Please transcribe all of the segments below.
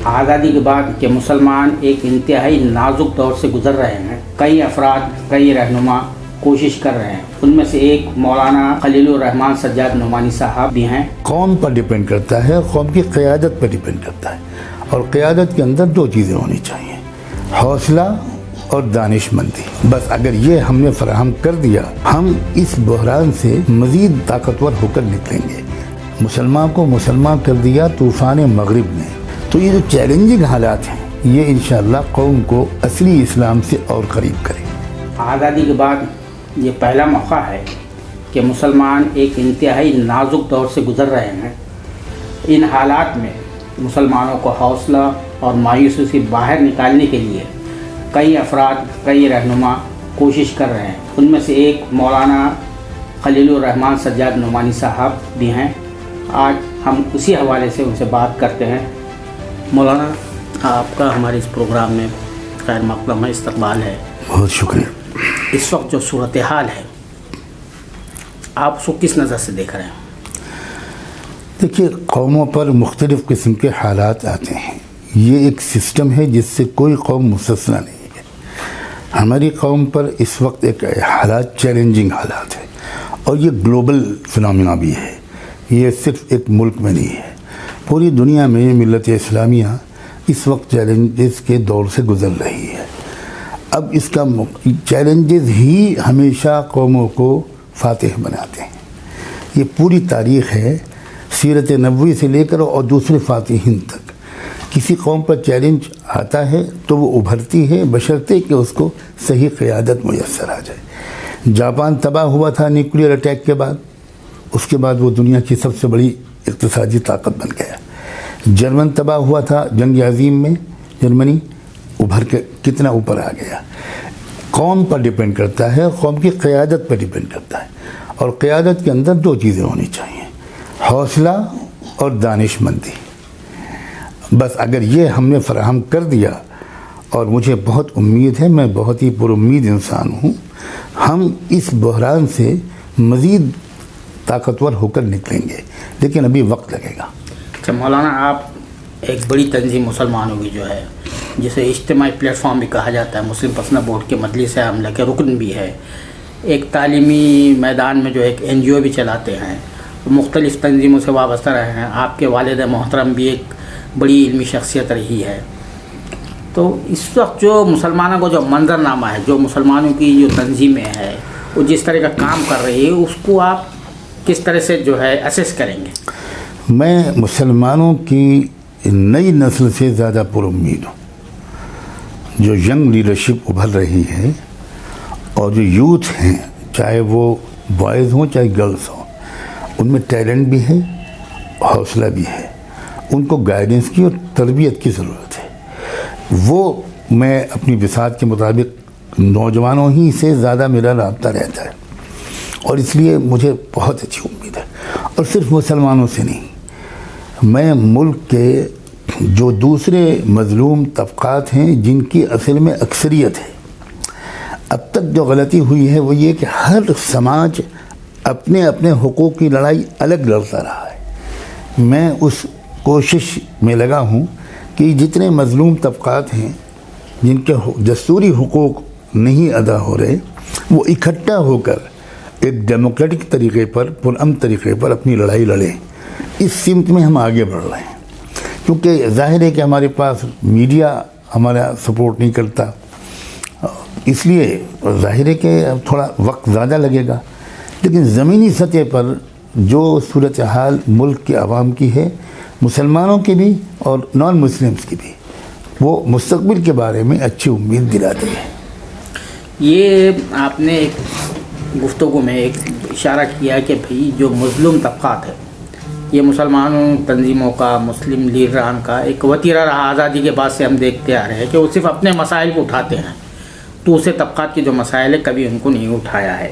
آزادی کے بعد کہ مسلمان ایک انتہائی نازک دور سے گزر رہے ہیں. کئی افراد، کئی رہنما کوشش کر رہے ہیں. ان میں سے ایک مولانا خلیل الرحمان سجاد نعمانی صاحب بھی ہیں. قوم پر ڈیپینڈ کرتا ہے، قوم کی قیادت پر ڈیپینڈ کرتا ہے، اور قیادت کے اندر دو چیزیں ہونی چاہیے: حوصلہ اور دانش مندی. بس اگر یہ ہم نے فراہم کر دیا، ہم اس بحران سے مزید طاقتور ہو کر نکلیں گے. مسلمان کو مسلمان کر دیا طوفان مغرب نے. تو یہ جو چیلنجنگ حالات ہیں، یہ انشاءاللہ قوم کو اصلی اسلام سے اور قریب کرے. آزادی کے بعد یہ پہلا موقع ہے کہ مسلمان ایک انتہائی نازک دور سے گزر رہے ہیں. ان حالات میں مسلمانوں کو حوصلہ اور مایوسی سے باہر نکالنے کے لیے کئی افراد، کئی رہنما کوشش کر رہے ہیں. ان میں سے ایک مولانا خلیل الرحمان سجاد نعمانی صاحب بھی ہیں. آج ہم اسی حوالے سے ان سے بات کرتے ہیں. مولانا، آپ کا ہمارے اس پروگرام میں خیر مقدم ہے، استقبال ہے. بہت شکریہ. اس وقت جو صورتحال ہے، آپ اس کو کس نظر سے دیکھ رہے ہیں؟ دیکھیے، قوموں پر مختلف قسم کے حالات آتے ہیں. یہ ایک سسٹم ہے جس سے کوئی قوم مستثنیٰ نہیں ہے. ہماری قوم پر اس وقت ایک حالات چیلنجنگ حالات ہے، اور یہ گلوبل فنامنا بھی ہے. یہ صرف ایک ملک میں نہیں ہے، پوری دنیا میں ملت اسلامیہ اس وقت چیلنجز کے دور سے گزر رہی ہے. اب اس کا چیلنجز ہی ہمیشہ قوموں کو فاتح بناتے ہیں. یہ پوری تاریخ ہے، سیرت نبوی سے لے کر اور دوسرے فاتحین تک. کسی قوم پر چیلنج آتا ہے تو وہ ابھرتی ہے، بشرطے کہ اس کو صحیح قیادت میسر آ جائے. جاپان تباہ ہوا تھا نیوکلیر اٹیک کے بعد. اس کے بعد وہ دنیا کی سب سے بڑی اقتصادی طاقت بن گیا. جرمن تباہ ہوا تھا جنگ عظیم میں، جرمنی ابھر کے کتنا اوپر آ گیا. قوم پر ڈیپینڈ کرتا ہے، قوم کی قیادت پر ڈیپینڈ کرتا ہے، اور قیادت کے اندر دو چیزیں ہونی چاہیے: حوصلہ اور دانش مندی. بس اگر یہ ہم نے فراہم کر دیا، اور مجھے بہت امید ہے، میں بہت ہی پر امید انسان ہوں، ہم اس بحران سے مزید طاقتور ہو کر نکلیں گے. لیکن ابھی وقت لگے گا. اچھا مولانا، آپ ایک بڑی تنظیم مسلمانوں کی جو ہے، جسے اجتماعی پلیٹ فارم بھی کہا جاتا ہے، مسلم پسندہ بورڈ کے مجلس عاملہ کے رکن بھی ہے، ایک تعلیمی میدان میں جو ایک NGO بھی چلاتے ہیں، مختلف تنظیموں سے وابستہ رہے ہیں. آپ کے والد محترم بھی ایک بڑی علمی شخصیت رہی ہے. تو اس وقت جو مسلمانوں کو جو منظرنامہ ہے، جو مسلمانوں کی جو تنظیمیں ہیں، وہ جس طرح کا کام کر رہی ہے، اس کو آپ کس طرح سے جو ہے اسیس کریں گے؟ میں مسلمانوں کی نئی نسل سے زیادہ پر امید ہوں. جو ینگ لیڈرشپ ابھر رہی ہے، اور جو یوتھ ہیں، چاہے وہ بوائز ہوں چاہے گرلز ہوں، ان میں ٹیلنٹ بھی ہے، حوصلہ بھی ہے. ان کو گائیڈنس کی اور تربیت کی ضرورت ہے. وہ میں اپنی بساط کے مطابق نوجوانوں ہی سے زیادہ میرا رابطہ رہتا ہے، اور اس لیے مجھے بہت اچھی امید ہے. اور صرف مسلمانوں سے نہیں، میں ملک کے جو دوسرے مظلوم طبقات ہیں، جن کی اصل میں اکثریت ہے. اب تک جو غلطی ہوئی ہے وہ یہ کہ ہر سماج اپنے اپنے حقوق کی لڑائی الگ لڑتا رہا ہے. میں اس کوشش میں لگا ہوں کہ جتنے مظلوم طبقات ہیں، جن کے دستوری حقوق نہیں ادا ہو رہے، وہ اکٹھا ہو کر ایک ڈیموکریٹک طریقے پر، پرامن طریقے پر اپنی لڑائی لڑیں. اس سمت میں ہم آگے بڑھ رہے ہیں. کیونکہ ظاہر ہے کہ ہمارے پاس میڈیا ہمارا سپورٹ نہیں کرتا، اس لیے ظاہر ہے کہ تھوڑا وقت زیادہ لگے گا. لیکن زمینی سطح پر جو صورتحال ملک کے عوام کی ہے، مسلمانوں کی بھی اور نان مسلمس کی بھی، وہ مستقبل کے بارے میں اچھی امید دلاتی ہے. یہ آپ نے ایک گفتگو میں ایک اشارہ کیا کہ بھئی جو مظلوم طبقات ہے، یہ مسلمانوں تنظیموں کا، مسلم لیڈران کا ایک وتیرہ رہا. آزادی کے بعد سے ہم دیکھتے آ رہے ہیں کہ وہ صرف اپنے مسائل کو اٹھاتے ہیں، دوسرے طبقات کے جو مسائل ہیں کبھی ان کو نہیں اٹھایا ہے.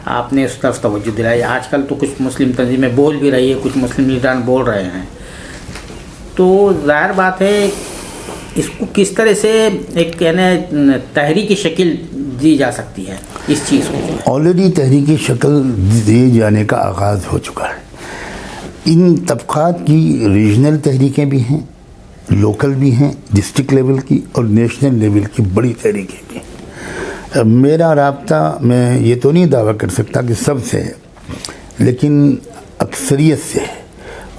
آپ نے اس طرف توجہ دلائی. آج کل تو کچھ مسلم تنظیمیں بول بھی رہی ہے، کچھ مسلم لیڈران بول رہے ہیں. تو ظاہر بات ہے اس کو کس طرح سے ایک تحریکی شکل دی جا سکتی ہے اس چیز کو؟ آلریڈی تحریکی شکل دیے جانے کا آغاز ہو چکا ہے. ان طبقات کی ریجنل تحریکیں بھی ہیں، لوکل بھی ہیں ڈسٹرکٹ لیول کی اور نیشنل لیول کی بڑی تحریکیں بھی ہیں. میرا رابطہ میں یہ تو نہیں دعویٰ کر سکتا کہ سب سے ہے، لیکن اکثریت سے ہے،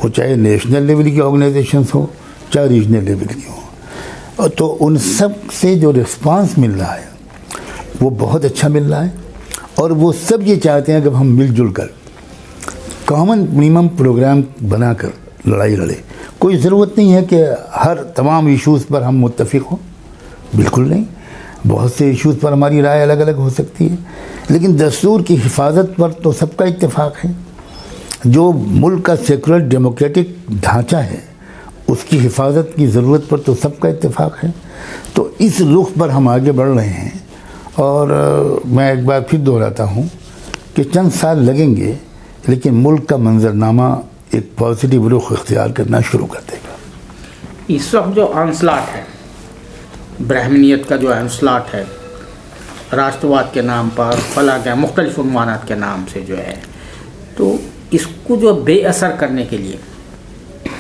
وہ چاہے نیشنل لیول کی آرگنائزیشنس ہوں چاہے ریجنل لیول کی ہوں. تو ان سب سے جو رسپانس مل رہا ہے وہ بہت اچھا مل رہا ہے، اور وہ سب یہ چاہتے ہیں کہ ہم مل جل کر کامن منیمم پروگرام بنا کر لڑائی لڑے. کوئی ضرورت نہیں ہے کہ ہر تمام ایشوز پر ہم متفق ہوں، بالکل نہیں. بہت سے ایشوز پر ہماری رائے الگ الگ ہو سکتی ہے، لیکن دستور کی حفاظت پر تو سب کا اتفاق ہے. جو ملک کا سیکولر ڈیموکریٹک ڈھانچہ ہے اس کی حفاظت کی ضرورت پر تو سب کا اتفاق ہے. تو اس رخ پر ہم آگے بڑھ رہے ہیں، اور میں ایک بار پھر دہراتا ہوں کہ چند سال لگیں گے لیکن ملک کا منظرنامہ ایک پازیٹیو رخ اختیار کرنا شروع کر دے گا. اس وقت جو آنسلاٹ ہے، برہمنیت کا جو آنسلاٹ ہے، راشٹرواد کے نام پر فلاں کے مختلف عنوانات کے نام سے جو ہے، تو اس کو جو بے اثر کرنے کے لیے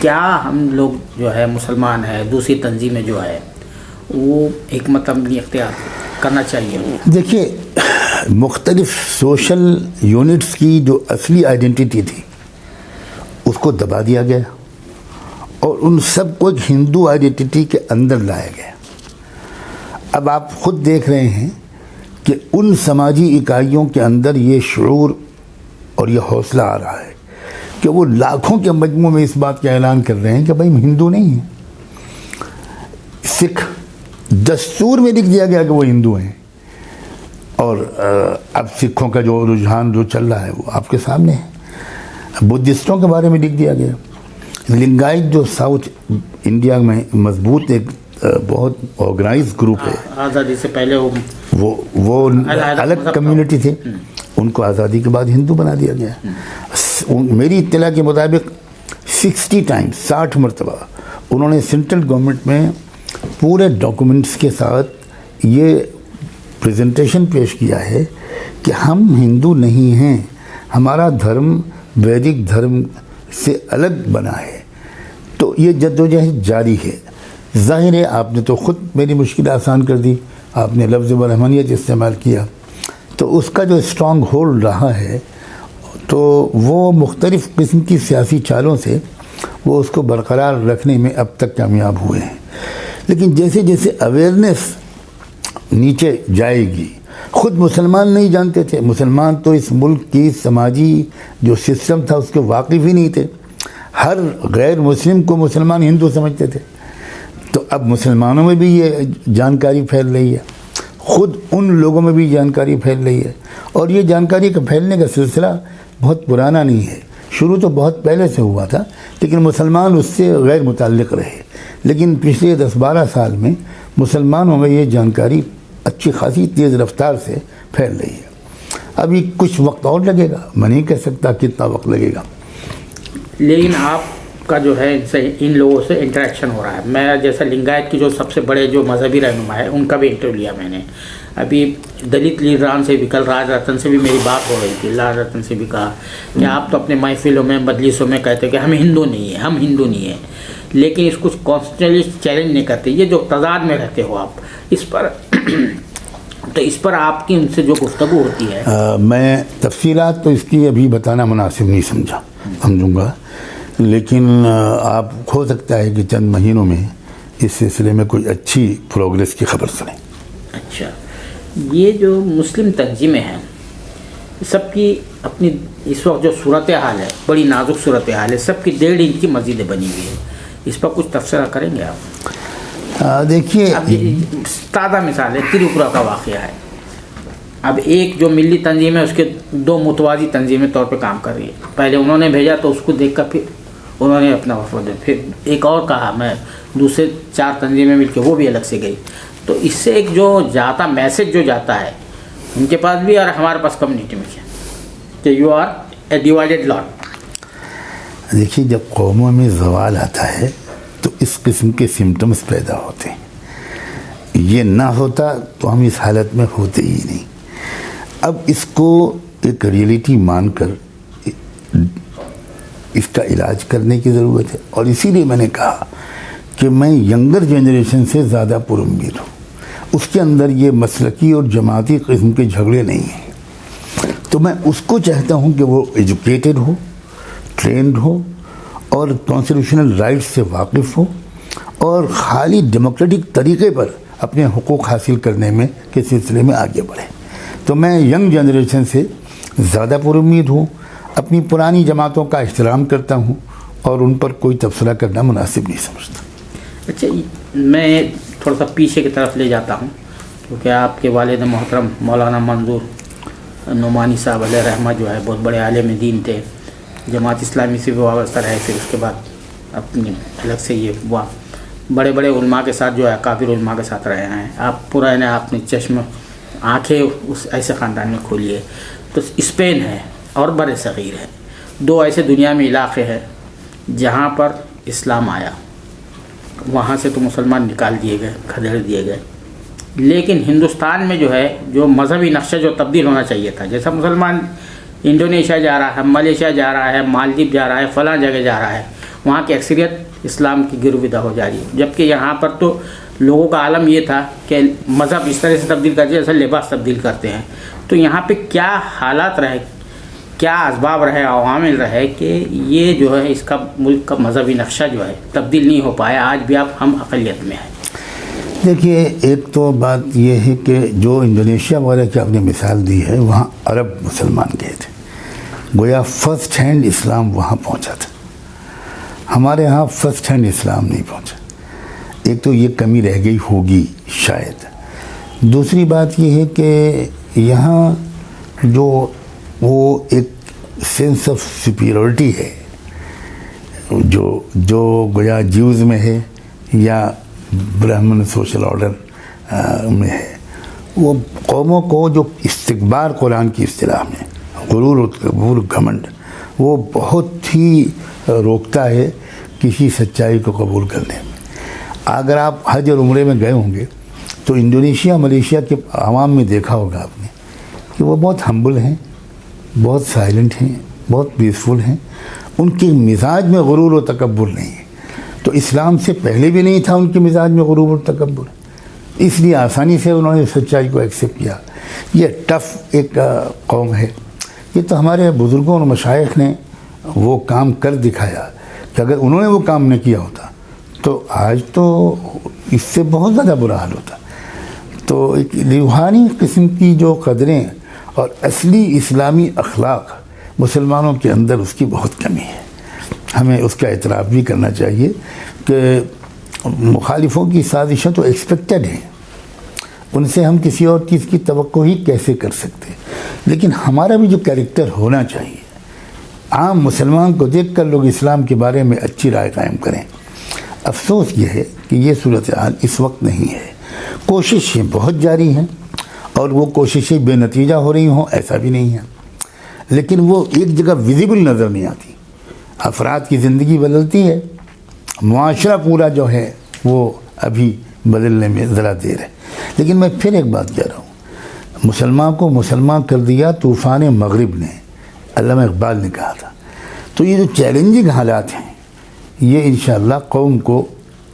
کیا ہم لوگ جو ہے مسلمان ہیں، دوسری تنظیمیں جو ہے وہ حکمت عملی اختیار کرنا چاہیے؟ دیکھیے، مختلف سوشل یونٹس کی جو اصلی آئیڈینٹی تھی اس کو دبا دیا گیا، اور ان سب کو ایک ہندو آئیڈینٹی کے اندر لایا گیا. اب آپ خود دیکھ رہے ہیں کہ ان سماجی اکائیوں کے اندر یہ شعور اور یہ حوصلہ آ رہا ہے کہ وہ لاکھوں کے مجموع میں اس بات کا اعلان کر رہے ہیں کہ بھائی ہم ہندو نہیں ہیں. سکھ دستور میں لکھ دیا گیا کہ وہ ہندو ہیں، اور اب سکھوں کا جو رجحان جو چل رہا ہے وہ آپ کے سامنے ہے. بدھسٹوں کے بارے میں لکھ دیا گیا. لنگائٹ جو ساؤتھ انڈیا میں مضبوط ایک بہت آرگنائز گروپ ہے، آزادی سے پہلے وہ الگ کمیونٹی تھے، ان کو آزادی کے بعد ہندو بنا دیا گیا. میری اطلاع کے مطابق 60 مرتبہ انہوں نے سینٹرل گورنمنٹ میں پورے ڈاکومنٹس کے ساتھ یہ پریزنٹیشن پیش کیا ہے کہ ہم ہندو نہیں ہیں، ہمارا دھرم ویدک دھرم سے الگ بنا ہے. تو یہ جدوجہد جاری ہے. ظاہر ہے آپ نے تو خود میری مشکل آسان کر دی، آپ نے لفظ برہمنیت استعمال کیا، تو اس کا جو اسٹرانگ ہولڈ رہا ہے تو وہ مختلف قسم کی سیاسی چالوں سے وہ اس کو برقرار رکھنے میں اب تک کامیاب ہوئے ہیں. لیکن جیسے جیسے اویئرنیس نیچے جائے گی، خود مسلمان نہیں جانتے تھے، مسلمان تو اس ملک کی سماجی جو سسٹم تھا اس کے واقف ہی نہیں تھے. ہر غیر مسلم کو مسلمان ہندو سمجھتے تھے. تو اب مسلمانوں میں بھی یہ جانکاری پھیل رہی ہے، خود ان لوگوں میں بھی جانکاری پھیل رہی ہے. اور یہ جانکاری کا پھیلنے کا سلسلہ بہت پرانا نہیں ہے، شروع تو بہت پہلے سے ہوا تھا، لیکن مسلمان اس سے غیر متعلق رہے. لیکن پچھلے 10-12 سال میں مسلمانوں میں یہ جانکاری اچھی خاصی تیز رفتار سے پھیل رہی ہے. ابھی کچھ وقت اور لگے گا، میں نہیں کہہ سکتا کتنا وقت لگے گا. لیکن آپ کا جو ہے ان لوگوں سے انٹریکشن ہو رہا ہے. میں جیسا لنگایت کی جو سب سے بڑے جو مذہبی رہنما ہے ان کا بھی انٹرویو لیا میں نے. ابھی دلت لیڈران سے بھی کل راج رتن سے بھی میری بات ہو رہی تھی. راج رتن سے بھی کہا کہ آپ تو اپنے محفلوں میں مجلسوں میں کہتے کہ ہم ہندو نہیں ہیں، ہم ہندو نہیں ہیں، لیکن اس کو کانسٹنٹلی چیلنج نہیں کرتے. یہ جو تضاد میں رہتے ہو آپ اس پر تو اس پر آپ کی ان سے جو گفتگو ہوتی ہے، میں تفصیلات تو اس کی ابھی بتانا مناسب نہیں سمجھوں گا، لیکن آپ ہو سکتا ہے کہ چند مہینوں میں اس سلسلے میں کوئی اچھی پروگریس کی خبر سنیں. اچھا، یہ جو مسلم تنظیمیں ہیں سب کی اپنی اس وقت جو صورتحال ہے بڑی نازک صورتحال ہے، سب کی 1.5 انچ کی مسجدیں بنی ہوئی ہیں. اس پر کچھ تبصرہ کریں گے آپ؟ دیکھیے، اب تازہ مثال ہے تریپورہ کا واقعہ ہے. اب ایک جو ملی تنظیم ہے اس کے 2 متوازی تنظیمیں طور پہ کام کر رہی ہے. پہلے انہوں نے بھیجا تو اس کو دیکھ کر پھر انہوں نے اپنا وفد دیا، پھر ایک اور کہا، میں دوسرے 4 تنظیمیں مل کے وہ بھی الگ سے گئی. تو اس سے ایک جو جاتا میسج جو جاتا ہے ان کے پاس بھی اور ہمارے پاس کمیونٹی میں کیا کہ یو آر اے ڈیوائڈیڈ لاٹ. دیکھیے، جب قوموں میں زوال آتا ہے تو اس قسم کے سمٹمز پیدا ہوتے ہیں. یہ نہ ہوتا تو ہم اس حالت میں ہوتے ہی نہیں. اب اس کو ایک ریئلٹی مان کر اس کا علاج کرنے کی ضرورت ہے. اور اسی لیے میں نے کہا کہ میں ینگر جنریشن سے زیادہ پر امید ہوں. اس کے اندر یہ مسلکی اور جماعتی قسم کے جھگڑے نہیں ہیں. تو میں اس کو چاہتا ہوں کہ وہ ایجوکیٹڈ ہو, ٹرینڈ ہو اور کانسٹیٹیوشنل رائٹس سے واقف ہو اور خالی ڈیموکریٹک طریقے پر اپنے حقوق حاصل کرنے میں کے سلسلے میں آگے بڑھے. تو میں ینگ جنریشن سے زیادہ پر امید ہوں, اپنی پرانی جماعتوں کا احترام کرتا ہوں اور ان پر کوئی تبصرہ کرنا مناسب نہیں سمجھتا. اچھا, میں تھوڑا سا پیچھے کی طرف لے جاتا ہوں کیونکہ آپ کے والد محترم مولانا منظور نعمانی صاحب علیہ رحمہ جو ہے بہت بڑے عالم دین تھے, جماعت اسلامی سے بھی وابستہ رہے, پھر اس کے بعد اپنی الگ سے یہ بڑے بڑے علماء کے ساتھ جو ہے کافر علماء کے ساتھ رہے ہیں. آپ پرانے اپنے چشم آنکھیں اس ایسے خاندان میں کھولیے تو اسپین ہے اور بر صغیر ہے, دو ایسے دنیا میں علاقے ہیں جہاں پر اسلام آیا, وہاں سے تو مسلمان نکال دیے گئے, کھدیڑ دیے گئے. لیکن ہندوستان میں جو ہے جو مذہبی نقشہ جو تبدیل ہونا چاہیے تھا, جیسا مسلمان انڈونیشیا جا رہا ہے, ملیشیا جا رہا ہے, مالدیپ جا رہا ہے, فلاں جگہ جا رہا ہے, وہاں کی اکثریت اسلام کی گرویدہ ہو جا رہی ہے, جبکہ یہاں پر تو لوگوں کا عالم یہ تھا کہ مذہب اس طرح سے تبدیل کر جیسے لباس تبدیل کرتے ہیں. تو یہاں پہ کیا حالات رہے, کیا اسباب رہے, عوامل رہے کہ یہ جو ہے اس کا ملک کا مذہبی نقشہ جو ہے تبدیل نہیں ہو پایا, آج بھی آپ ہم اقلیت میں ہیں؟ دیکھیے, ایک تو بات یہ ہے کہ جو انڈونیشیا وغیرہ کی آپ نے مثال دی ہے, وہاں عرب مسلمان گئے تھے, گویا فرسٹ ہینڈ اسلام وہاں پہنچا تھا. ہمارے ہاں فرسٹ ہینڈ اسلام نہیں پہنچا. ایک تو یہ کمی رہ گئی ہوگی شاید. دوسری بات یہ ہے کہ یہاں جو وہ ایک سینس آف سپیریورٹی ہے جو گویا جیوز میں ہے یا برہمن سوشل آرڈر میں ہے, وہ قوموں کو جو استکبار قرآن کی اصطلاح میں غرور و تکبر گھمنڈ, وہ بہت ہی روکتا ہے کسی سچائی کو قبول کرنے میں. اگر آپ حج اور عمرے میں گئے ہوں گے تو انڈونیشیا ملیشیا کے عوام میں دیکھا ہوگا آپ نے کہ وہ بہت ہمبل ہیں, بہت سائلنٹ ہیں, بہت پیسفل ہیں. ان کے مزاج میں غرور و تکبر نہیں ہے. تو اسلام سے پہلے بھی نہیں تھا ان کے مزاج میں غرور و تکبر, اس لیے آسانی سے انہوں نے سچائی کو ایکسیپٹ کیا. یہ ٹف ایک قوم ہے. یہ تو ہمارے بزرگوں اور مشائخ نے وہ کام کر دکھایا کہ اگر انہوں نے وہ کام نہ کیا ہوتا تو آج تو اس سے بہت زیادہ برا حال ہوتا. تو ایک روحانی قسم کی جو قدریں اور اصلی اسلامی اخلاق مسلمانوں کے اندر, اس کی بہت کمی ہے. ہمیں اس کا اعتراف بھی کرنا چاہیے کہ مخالفوں کی سازشیں تو ایکسپیکٹڈ ہیں, ان سے ہم کسی اور چیز کی توقع ہی کیسے کر سکتے. لیکن ہمارا بھی جو کیریکٹر ہونا چاہیے, عام مسلمان کو دیکھ کر لوگ اسلام کے بارے میں اچھی رائے قائم کریں. افسوس یہ ہے کہ یہ صورتحال اس وقت نہیں ہے. کوششیں بہت جاری ہیں اور وہ کوششیں بے نتیجہ ہو رہی ہوں ایسا بھی نہیں ہے, لیکن وہ ایک جگہ ویزیبل نظر نہیں آتی. افراد کی زندگی بدلتی ہے, معاشرہ پورا جو ہے وہ ابھی بدلنے میں ذرا دیر ہے. لیکن میں پھر ایک بات کہہ رہا ہوں, مسلمان کو مسلمان کر دیا طوفان مغرب نے, علامہ اقبال نے کہا تھا. تو یہ جو چیلنجنگ حالات ہیں یہ انشاءاللہ قوم کو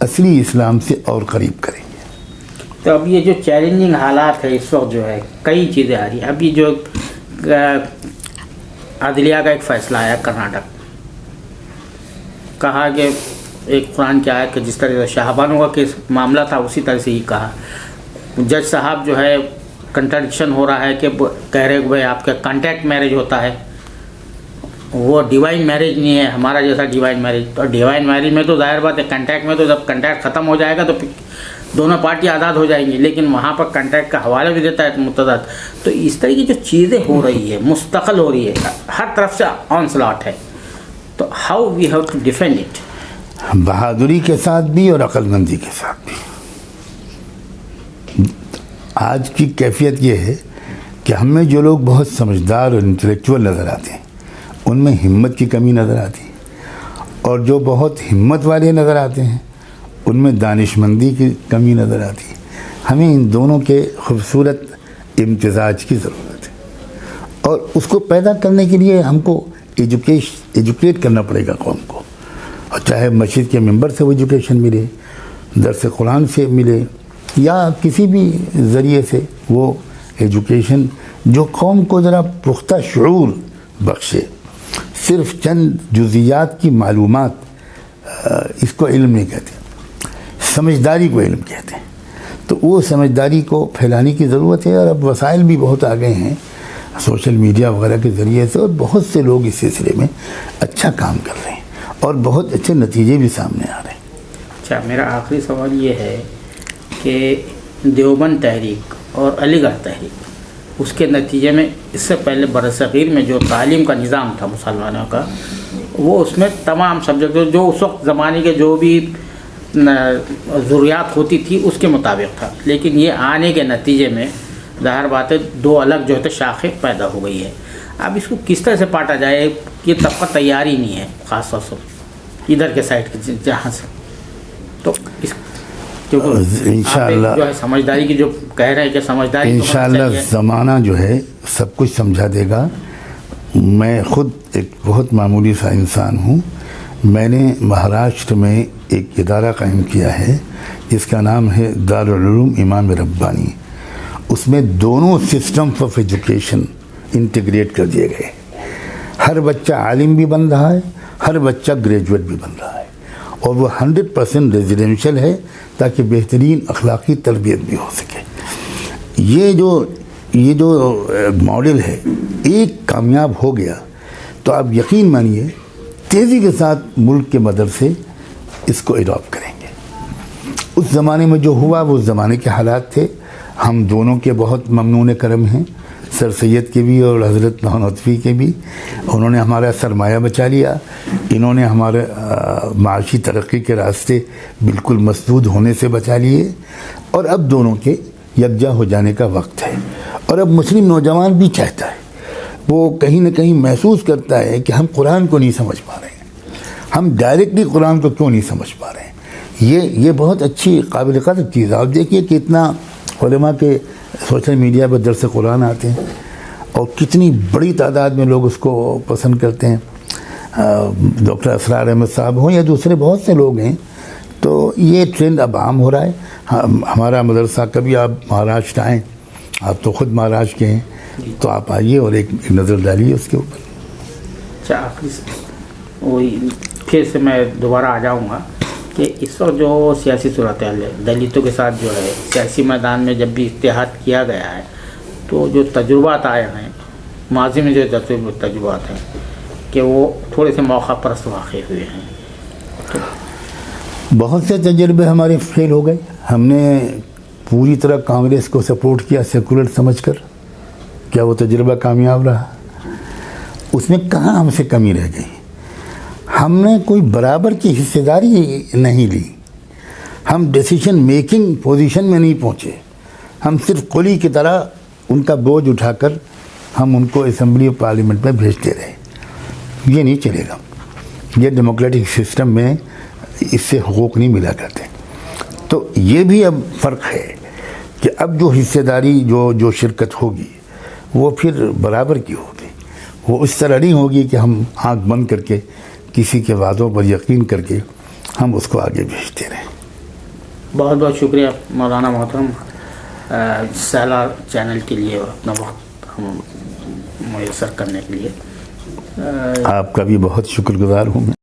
اصلی اسلام سے اور قریب کریں گے. تو اب یہ جو چیلنجنگ حالات ہے اس وقت جو ہے کئی چیزیں آ رہی ہیں. ابھی جو عدلیہ کا ایک فیصلہ آیا کرناٹک, کہا کہ ایک قرآن کی آیت کہ جس طرح سے شہبانوں کا کیس معاملہ تھا اسی طرح سے ہی کہا. جج صاحب جو ہے کنٹرڈکشن ہو رہا ہے کہ کہہ رہے کہ بھائی آپ کا کانٹیکٹ میرج ہوتا ہے, وہ ڈیوائن میرج نہیں ہے ہمارا جیسا ڈیوائن میرج. تو ڈیوائن میرج میں تو ظاہر بات ہے کانٹیکٹ میں تو جب کانٹیکٹ ختم ہو جائے گا تو دونوں پارٹی آزاد ہو جائیں گی, لیکن وہاں پر کانٹیکٹ کا حوالہ بھی دیتا ہے متضاد. تو اس طرح کی جو چیزیں ہو رہی ہے مستقل ہو رہی ہے, ہر طرف سے آن سلاٹ ہے, تو how we have to defend it. بہادری کے ساتھ بھی اور عقل مندی کے ساتھ بھی. آج کی کیفیت یہ ہے کہ ہم میں جو لوگ بہت سمجھدار اور انٹلیکچوئل نظر آتے ہیں ان میں ہمت کی کمی نظر آتی ہے, اور جو بہت ہمت والے نظر آتے ہیں ان میں دانش مندی کی کمی نظر آتی ہے. ہمیں ان دونوں کے خوبصورت امتزاج کی ضرورت ہے, اور اس کو پیدا کرنے کے لیے ہم کو ایجوکیٹ کرنا پڑے گا قوم کو, اور چاہے مسجد کے ممبر سے وہ ایجوکیشن ملے, درس قرآن سے ملے یا کسی بھی ذریعے سے وہ ایجوکیشن جو قوم کو ذرا پختہ شعور بخشے. صرف چند جزیات کی معلومات اس کو علم نہیں کہتے, سمجھداری کو علم کہتے ہیں. تو وہ سمجھداری کو پھیلانے کی ضرورت ہے, اور اب وسائل بھی بہت آ گئے ہیں سوشل میڈیا وغیرہ کے ذریعے سے, اور بہت سے لوگ اس سلسلے میں اچھا کام کر رہے ہیں اور بہت اچھے نتیجے بھی سامنے آ رہے ہیں. اچھا, میرا آخری سوال یہ ہے کہ دیوبند تحریک اور علی گڑھ تحریک, اس کے نتیجے میں اس سے پہلے برصغیر میں جو تعلیم کا نظام تھا مسلمانوں کا, وہ اس میں تمام سبجیکٹ جو اس وقت زمانے کے جو بھی ضروریات ہوتی تھی اس کے مطابق تھا. لیکن یہ آنے کے نتیجے میں ظاہر بات ہے دو الگ جو ہے شاخیں پیدا ہو گئی ہے. اب اس کو کس طرح سے پاٹا جائے, یہ طبقہ تیار ہی نہیں ہے, خاص طور سے ادھر کے سائڈ کے جہاں سے. تو اس انشاءاللہ جو ہے سمجھداری کی جو کہہ رہے ہیں کہ سمجھداری انشاءاللہ زمانہ جو ہے سب کچھ سمجھا دے گا. میں خود ایک بہت معمولی سا انسان ہوں. میں نے مہاراشٹر میں ایک ادارہ قائم کیا ہے جس کا نام ہے دارالعلوم امام ربانی. اس میں دونوں سسٹمز آف ایجوکیشن انٹیگریٹ کر دیے گئے. ہر بچہ عالم بھی بن رہا ہے, ہر بچہ گریجویٹ بھی بن رہا ہے, اور وہ 100% ریزیڈینشل ہے تاکہ بہترین اخلاقی تربیت بھی ہو سکے. یہ جو ماڈل ہے ایک کامیاب ہو گیا تو آپ یقین مانیے تیزی کے ساتھ ملک کے مدرسے اس کو اڈاپٹ کریں گے. اس زمانے میں جو ہوا وہ زمانے کے حالات تھے. ہم دونوں کے بہت ممنون کرم ہیں, سر سید کے بھی اور حضرت نانوتوی کے بھی. انہوں نے ہمارا سرمایہ بچا لیا, انہوں نے ہمارے معاشی ترقی کے راستے بالکل مسدود ہونے سے بچا لیے, اور اب دونوں کے یکجا ہو جانے کا وقت ہے. اور اب مسلم نوجوان بھی چاہتا ہے, وہ کہیں نہ کہیں محسوس کرتا ہے کہ ہم قرآن کو نہیں سمجھ پا رہے ہیں, ہم ڈائریکٹلی قرآن کو کیوں نہیں سمجھ پا رہے ہیں. یہ بہت اچھی قابل قدر چیز ہے. آپ دیکھیے کہ اتنا علماء کے سوشل میڈیا پر درس قرآن آتے ہیں اور کتنی بڑی تعداد میں لوگ اس کو پسند کرتے ہیں. ڈاکٹر اسرار احمد صاحب ہوں یا دوسرے بہت سے لوگ ہیں. تو یہ ٹرینڈ اب عام ہو رہا ہے. ہمارا مدرسہ کبھی آپ مہاراشٹر آئیں, آپ تو خود مہاراشٹر کے ہیں, تو آپ آئیے اور ایک نظر ڈالیے اس کے اوپر. اچھا, آخری وہی پھر سے میں دوبارہ آ جاؤں گا کہ اس وقت جو سیاسی صورتحال ہے, دلتوں کے ساتھ جو ہے سیاسی میدان میں جب بھی اتحاد کیا گیا ہے تو جو تجربات آئے ہیں ماضی میں, جو تجربات ہیں کہ وہ تھوڑے سے موقع پرست واقع ہوئے ہیں. تو بہت سے تجربے ہمارے فیل ہو گئے. ہم نے پوری طرح کانگریس کو سپورٹ کیا سیکولر سمجھ کر, کیا وہ تجربہ کامیاب رہا؟ اس میں کہاں ہم سے کمی رہ گئی. ہم نے کوئی برابر کی حصہ داری نہیں لی, ہم ڈیسیشن میکنگ پوزیشن میں نہیں پہنچے. ہم صرف قلی کی طرح ان کا بوجھ اٹھا کر ہم ان کو اسمبلی اور پارلیمنٹ میں بھیجتے رہے. یہ نہیں چلے گا. یہ ڈیموکریٹک سسٹم میں اس سے حقوق نہیں ملا کرتے. تو یہ بھی اب فرق ہے کہ اب جو حصہ داری جو شرکت ہوگی وہ پھر برابر کی ہوگی. وہ اس طرح نہیں ہوگی کہ ہم آنکھ بند کر کے کسی کے وعدوں پر یقین کر کے ہم اس کو آگے بھیجتے رہیں. بہت بہت شکریہ مولانا محترم, سالار چینل کے لیے اپنا وقت ہم میسر کرنے کے لیے. آپ کا بھی بہت شکر گزار ہوں میں.